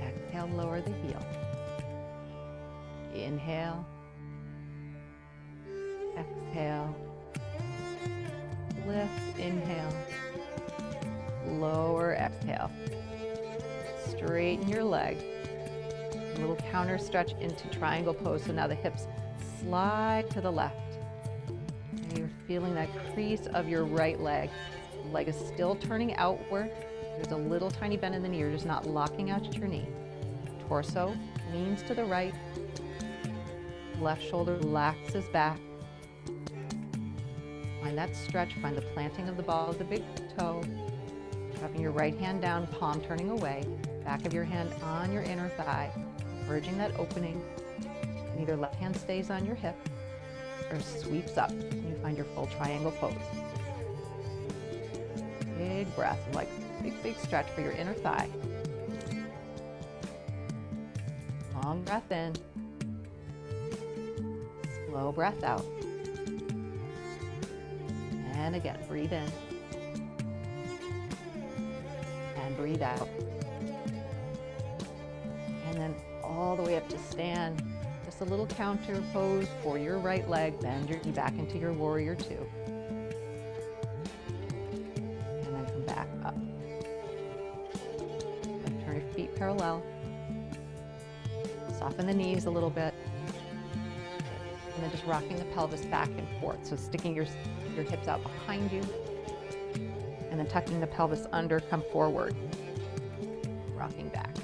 Exhale, lower the heel. Inhale. Exhale, lift, inhale, lower, exhale. Straighten your leg. A little counter stretch into triangle pose. So now the hips slide to the left. And you're feeling that crease of your right leg. The leg is still turning outward. There's a little tiny bend in the knee. You're just not locking out your knee. Torso leans to the right. Left shoulder relaxes back. Find that stretch, find the planting of the ball of the big toe. Dropping your right hand down, palm turning away. Back of your hand on your inner thigh. encouraging that opening. And either left hand stays on your hip or sweeps up and you find your full triangle pose. Big breath, like big stretch for your inner thigh. Long breath in. Slow breath out. And again, breathe in. And breathe out. And then all the way up to stand. Just a little counter pose for your right leg. Bend your knee back into your warrior two. And then come back up. And turn your feet parallel. Soften the knees a little bit. And then just rocking the pelvis back and forth. So sticking your hips out behind you. And then tucking the pelvis under, come forward. Rocking back.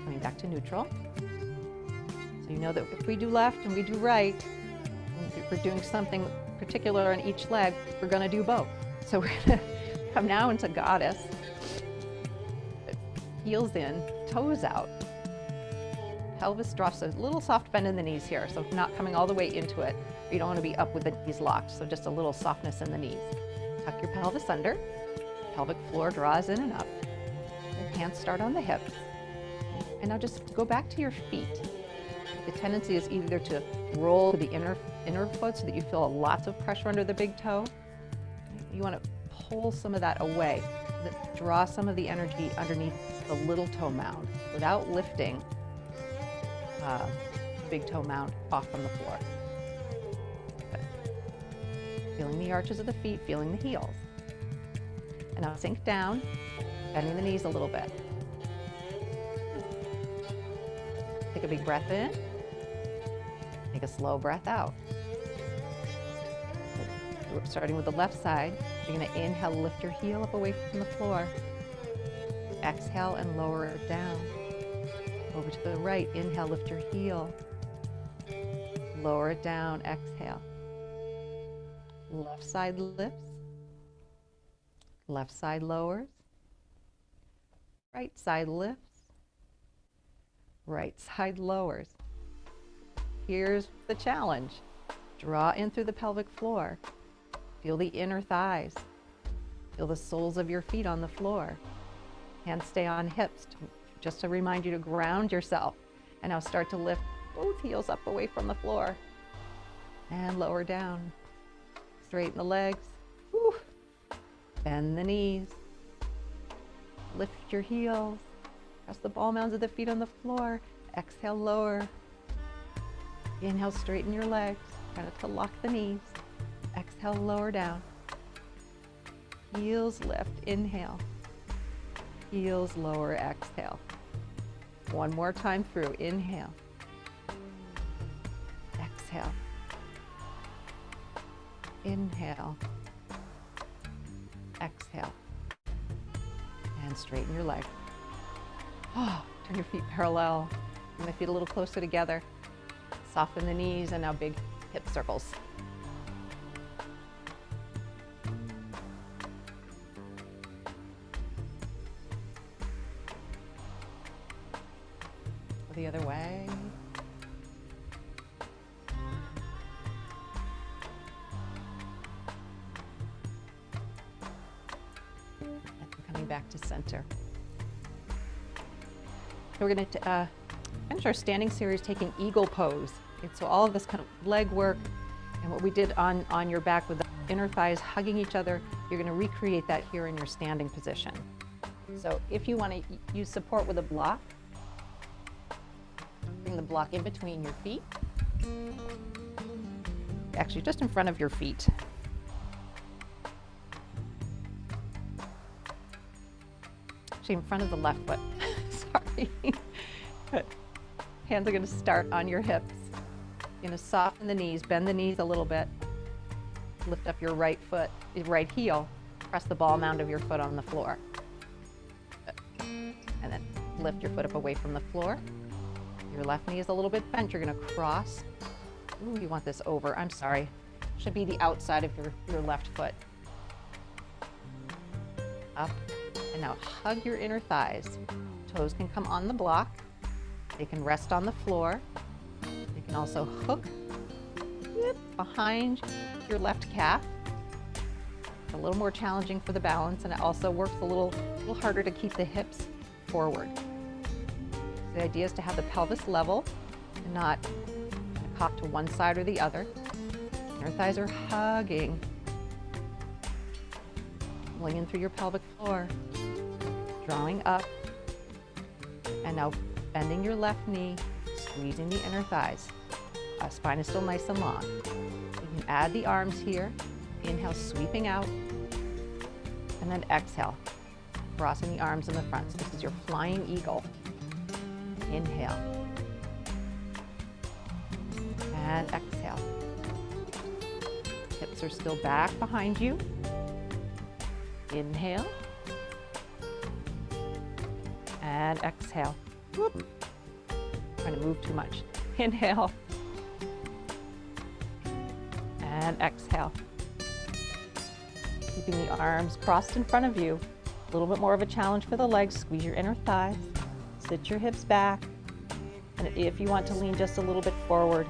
Coming back to neutral. So you know that if we do left and we do right, and if we're doing something particular on each leg, we're going to do both. So we're going to come now into goddess. Heels in, toes out. Pelvis drops, a little soft bend in the knees here, so not coming all the way into it. You don't want to be up with the knees locked, so just a little softness in the knees. Tuck your pelvis under. Pelvic floor draws in and up. And hands start on the hips. And now just go back to your feet. The tendency is either to roll to the inner foot so that you feel lots of pressure under the big toe. You want to pull some of that away. Draw some of the energy underneath the little toe mound without lifting the big toe mound off from the floor. Good. Feeling the arches of the feet, feeling the heels. And now sink down, bending the knees a little bit. Take a big breath in. Take a slow breath out. We're starting with the left side. You're going to inhale, lift your heel up away from the floor. Exhale and lower it down. Over to the right, inhale, lift your heel. Lower it down, exhale. Left side lifts. Left side lowers. Right side lifts. Right side lowers. Here's the challenge. Draw in through the pelvic floor. Feel the inner thighs. Feel the soles of your feet on the floor. Hands stay on hips, just to remind you to ground yourself. And now start to lift both heels up away from the floor. And lower down. Straighten the legs. Whew. Bend the knees. Lift your heels. Press the ball mounds of the feet on the floor. Exhale, lower. Inhale, straighten your legs. Try not to lock the knees. Exhale, lower down. Heels lift, inhale. Heels lower, exhale. One more time through, inhale. Exhale. Inhale. Exhale. And straighten your leg. Oh, turn your feet parallel. Bring the feet a little closer together. Soften the knees and now big hip circles. The other way. And coming back to center. So we're going to finish our standing series taking eagle pose. Okay, so all of this kind of leg work and what we did on your back with the inner thighs hugging each other, you're going to recreate that here in your standing position. So if you want to use support with a block, bring the block in between your feet. Actually, just in front of your feet. Actually, in front of the left foot. Sorry. Good. Hands are going to start on your hips. You're going to soften the knees, bend the knees a little bit. Lift up your right foot, your right heel. Press the ball mound of your foot on the floor. And then lift your foot up away from the floor. Your left knee is a little bit bent. You're going to cross. Ooh, you want this over. I'm sorry. should be the outside of your left foot. Up, and now hug your inner thighs. Toes can come on the block. They can rest on the floor. They can also hook behind your left calf. It's a little more challenging for the balance, and it also works a little harder to keep the hips forward. So the idea is to have the pelvis level and not cock to one side or the other. Inner thighs are hugging. Pulling in through your pelvic floor. Drawing up. And now bending your left knee, squeezing the inner thighs. Spine is still nice and long. You can add the arms here. Inhale, sweeping out. And then exhale, crossing the arms in the front. So this is your flying eagle. Inhale. And exhale. Hips are still back behind you. Inhale. And exhale. Whoop. Trying to move too much. Inhale. And exhale. Keeping the arms crossed in front of you. A little bit more of a challenge for the legs. Squeeze your inner thighs. Sit your hips back. And if you want to lean just a little bit forward,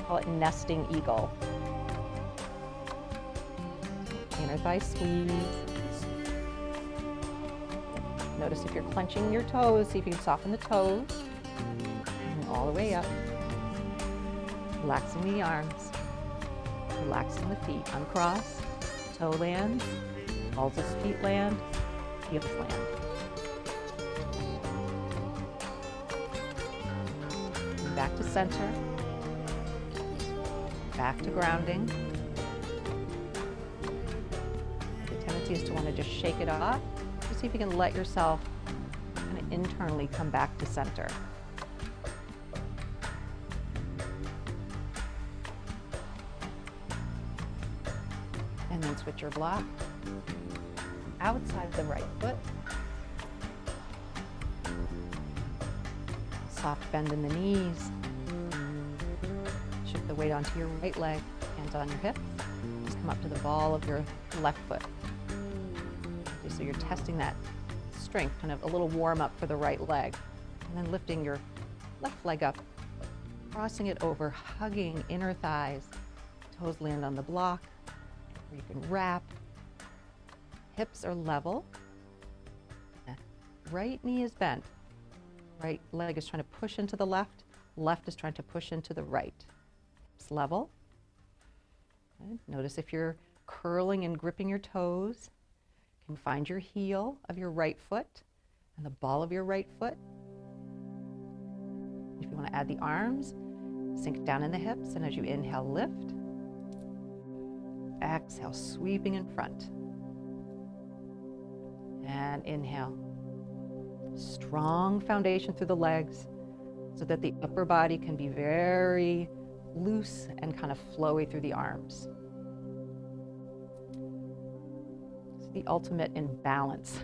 call it nesting eagle. Inner thigh squeeze. Notice if you're clenching your toes, see if you can soften the toes. And all the way up. Relaxing the arms. Relaxing the feet. Uncross. Toe lands. Balls of feet land. Hips land. And back to center. Back to grounding. The tendency is to want to just shake it off. Just see if you can let yourself kind of internally come back to center. And then switch your block. Outside the right foot. Soft bend in the knees. Shift the weight onto your right leg, hands on your hips. Just come up to the ball of your left foot. Okay, so you're testing that strength, kind of a little warm up for the right leg. And then lifting your left leg up, crossing it over, hugging inner thighs. Toes land on the block, or you can wrap. Hips are level. Right knee is bent. Right leg is trying to push into the left. Left is trying to push into the right. Hips level. Okay. Notice if you're curling and gripping your toes. You can find your heel of your right foot and the ball of your right foot. If you want to add the arms, sink down in the hips, and as you inhale, lift. Exhale, sweeping in front. And inhale. Strong foundation through the legs so that the upper body can be very loose and kind of flowy through the arms. It's the ultimate in balance.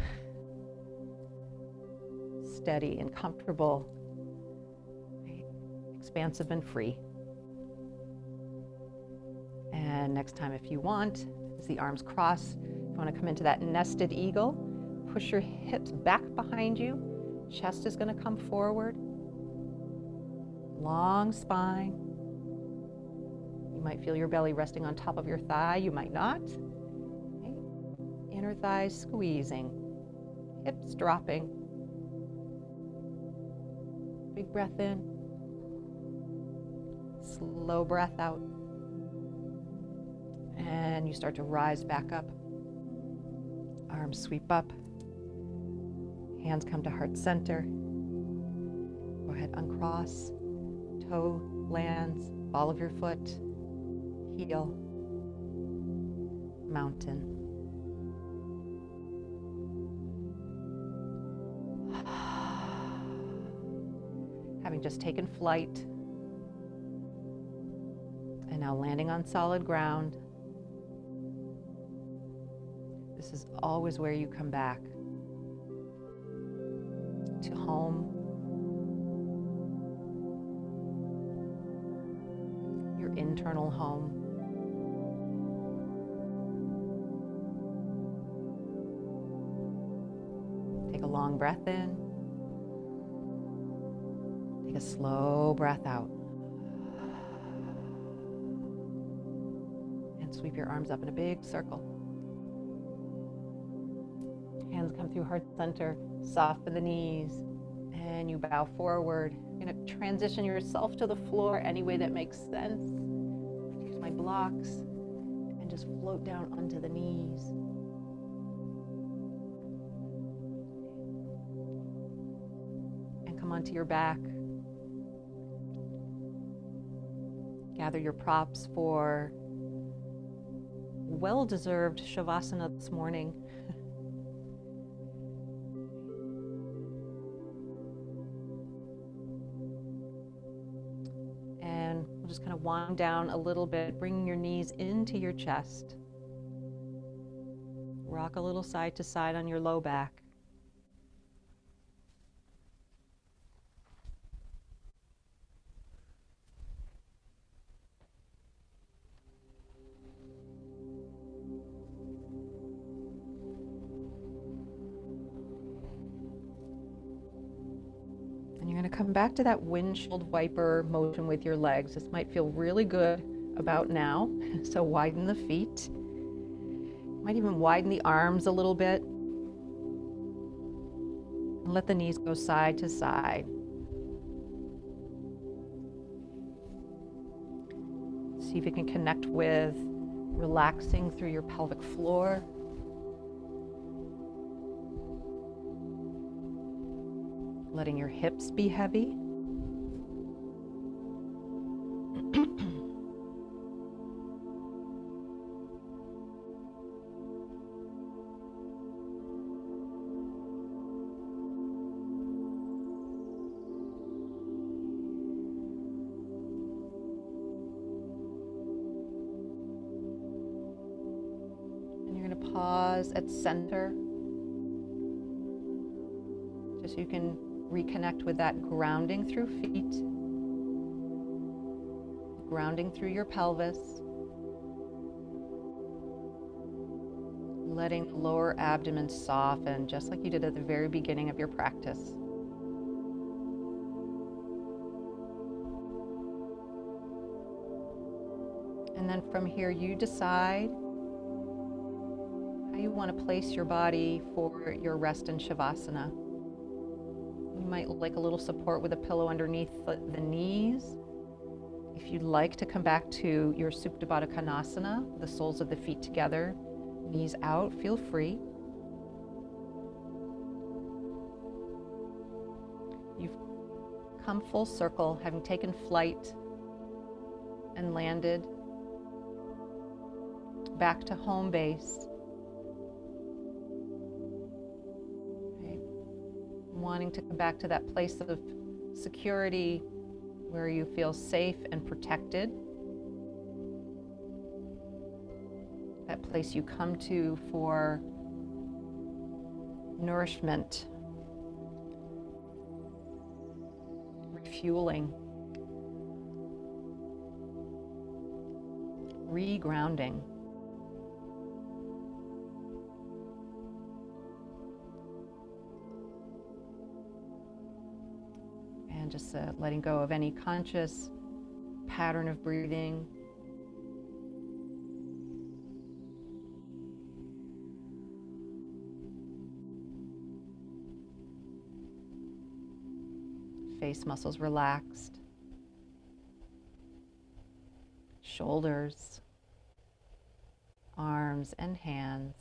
Steady and comfortable, expansive and free. And next time, if you want, as the arms cross, if you want to come into that nested eagle, push your hips back behind you. Chest is going to come forward. Long spine. You might feel your belly resting on top of your thigh. You might not. Okay. Inner thighs squeezing. Hips dropping. Big breath in. Slow breath out. And you start to rise back up. Arms sweep up. Hands come to heart center. Go ahead, uncross. Toe lands, ball of your foot, heel, mountain. Having just taken flight, and now landing on solid ground. This is always where you come back. To home, your internal home. long breath in. Take a slow breath out. And sweep your arms up in a big circle. Hands come through heart center, soften the knees, and you bow forward. You're going to transition yourself to the floor any way that makes sense. Use my blocks and just float down onto the knees. And come onto your back. Gather your props for well-deserved Shavasana this morning. And we'll just kind of wind down a little bit, bringing your knees into your chest. Rock a little side to side on your low back. Come back to that windshield wiper motion with your legs. This might feel really good about now. So widen the feet. You might even widen the arms a little bit. And let the knees go side to side. See if you can connect with relaxing through your pelvic floor. Letting your hips be heavy. And you're going to pause at center, just so you can reconnect with that grounding through feet, grounding through your pelvis, letting the lower abdomen soften, just like you did at the very beginning of your practice. And then from here, you decide how you want to place your body for your rest in Shavasana. You might like a little support with a pillow underneath the knees. If you'd like to come back to your Supta Baddha Konasana, the soles of the feet together, knees out, feel free. You've come full circle, having taken flight and landed back to home base. Wanting to come back to that place of security where you feel safe and protected. That place you come to for nourishment, refueling, regrounding. And just letting go of any conscious pattern of breathing. Face muscles relaxed. Shoulders, arms and hands.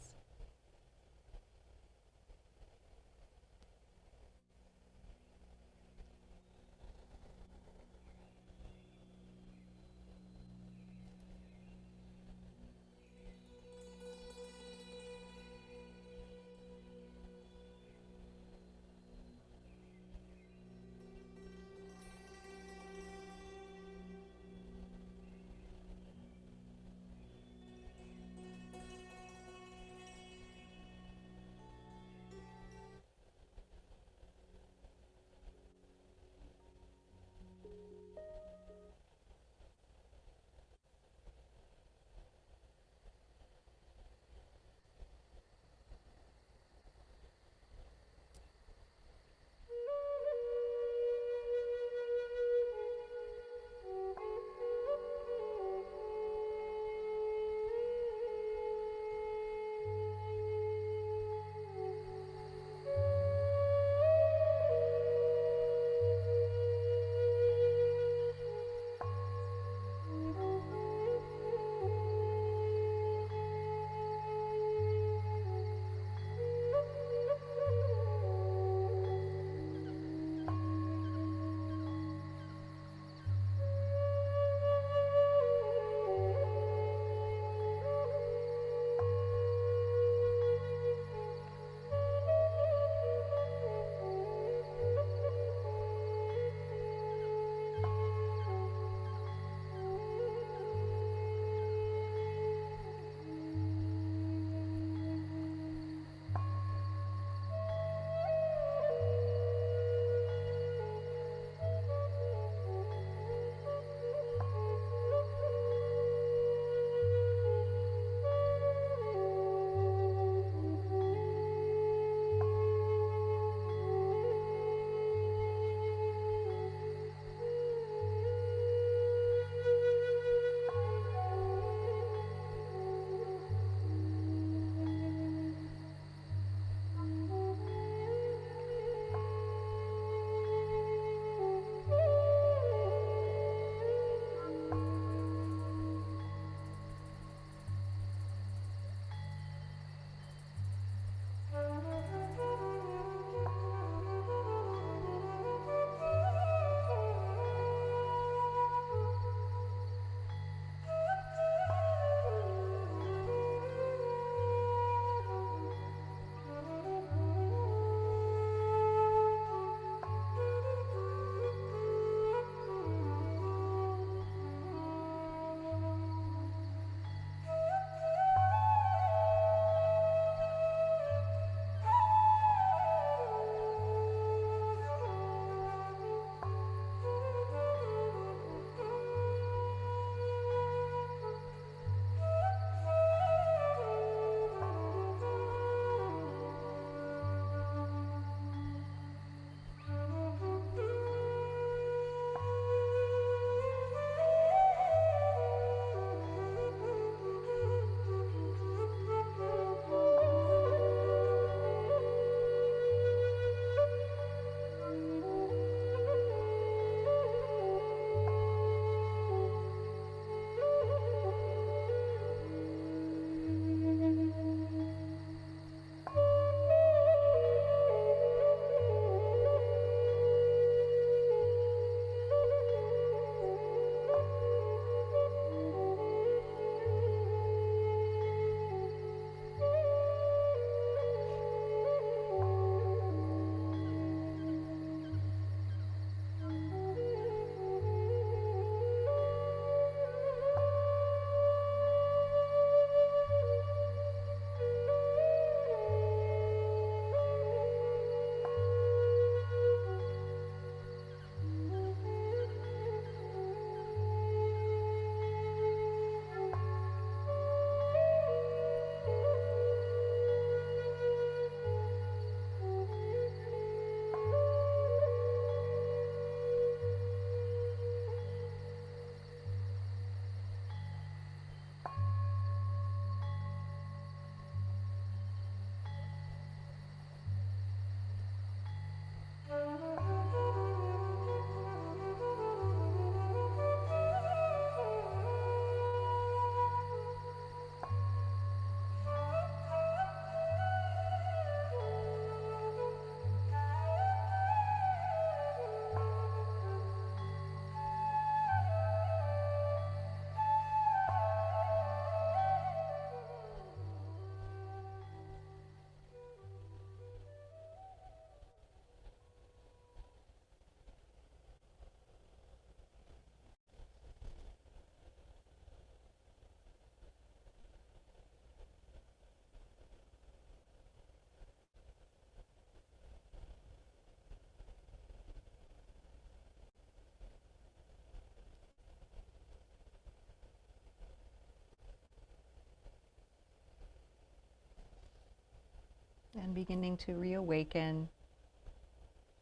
beginning to reawaken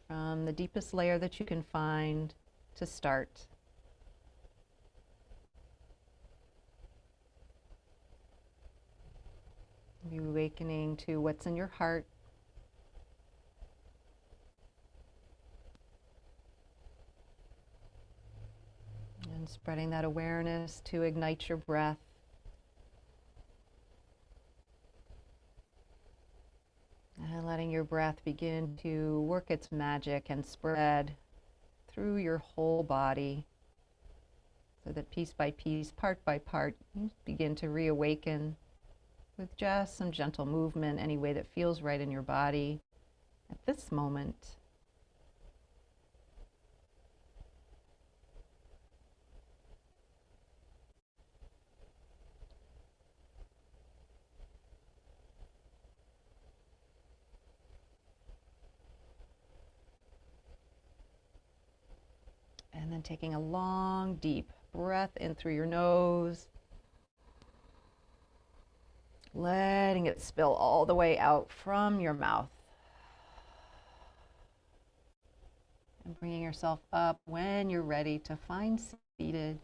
from the deepest layer that you can find to start. Reawakening to what's in your heart. And spreading that awareness to ignite your breath. And letting your breath begin to work its magic and spread through your whole body, so that piece by piece, part by part, you begin to reawaken with just some gentle movement, any way that feels right in your body at this moment. And then taking a long, deep breath in through your nose, letting it spill all the way out from your mouth. And bringing yourself up when you're ready to find seated.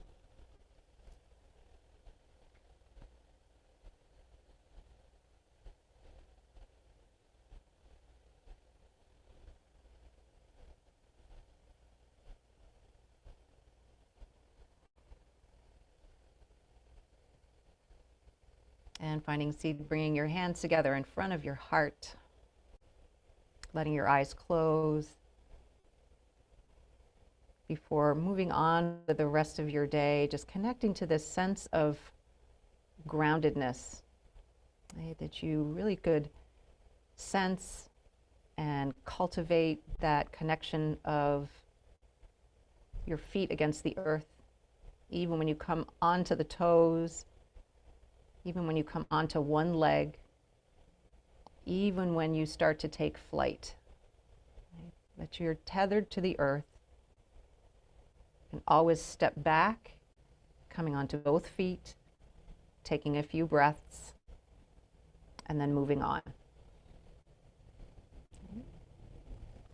And finding seated, bringing your hands together in front of your heart, letting your eyes close before moving on to the rest of your day, just connecting to this sense of groundedness, right, that you really could sense and cultivate that connection of your feet against the earth, even when you come onto the toes, even when you come onto one leg, even when you start to take flight, right? That you're tethered to the earth. And always step back, coming onto both feet, taking a few breaths, and then moving on.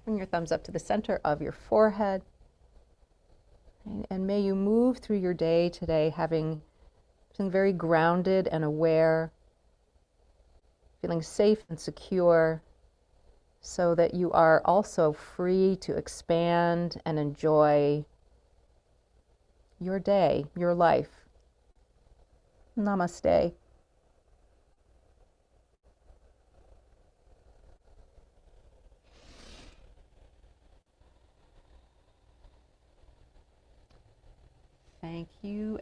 Bring your thumbs up to the center of your forehead. And may you move through your day today having feeling very grounded and aware, feeling safe and secure, so that you are also free to expand and enjoy your day, your life. Namaste. Thank you,